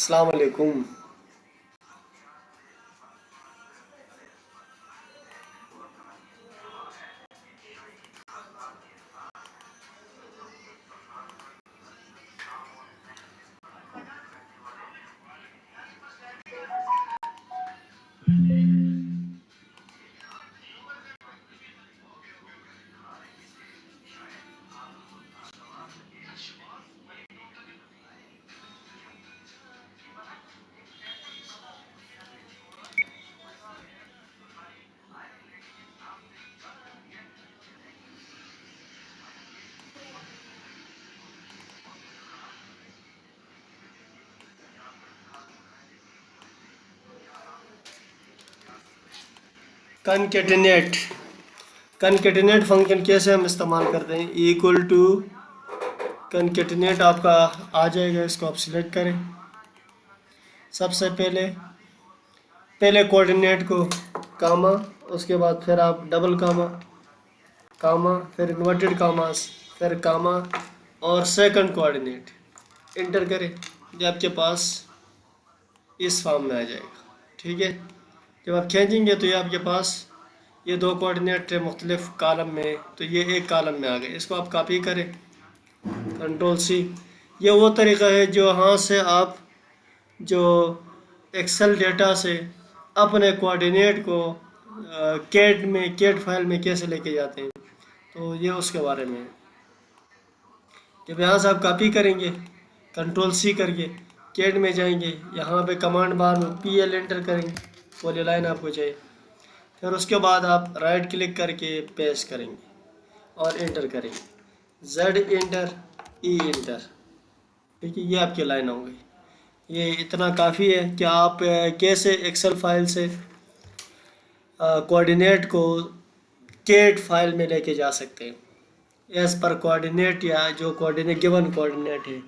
अस्सलाम वालेकुम। कनकेटिनेट कनकेटिनेट फंक्शन कैसे हम इस्तेमाल करते हैं? इक्वल टू कनकेटिनेट आपका आ जाएगा, इसको आप सिलेक्ट करें। सबसे पहले कोऑर्डिनेट को कामा, उसके बाद फिर आप डबल कामा, कामा, फिर इन्वर्टेड कामास, फिर कामा और सेकंड कोऑर्डिनेट इंटर करें। ये आपके पास इस फॉर्म में आ जाएगा। ठीक है, जब आप खींचेंगे तो ये आपके पास ये दो कोऑर्डिनेट मुख्तलिफ कॉलम में, तो ये एक कॉलम में आ गए। इसको आप कॉपी करें, कंट्रोल सी। ये वो तरीका है जो यहाँ से आप जो एक्सेल डेटा से अपने कोऑर्डिनेट को कैट फाइल में कैसे लेके जाते हैं, तो ये उसके बारे में है। जब यहाँ से आप कॉपी करेंगे, कंट्रोल सी करके कैट में जाएंगे, यहाँ पे कमांड बार में PL एंटर करेंगे, वाली लाइन आपको चाहिए। फिर उसके बाद आप राइट क्लिक करके पेस्ट करेंगे और एंटर करेंगे, Z एंटर, E एंटर। ठीक है, ये आपकी लाइन हो गई। ये इतना काफ़ी है कि आप कैसे एक्सेल फाइल से कोऑर्डिनेट को कैट फाइल में लेके जा सकते हैं एज पर कोऑर्डिनेट, या जो कोऑर्डिनेट गिवन कोऑर्डिनेट है।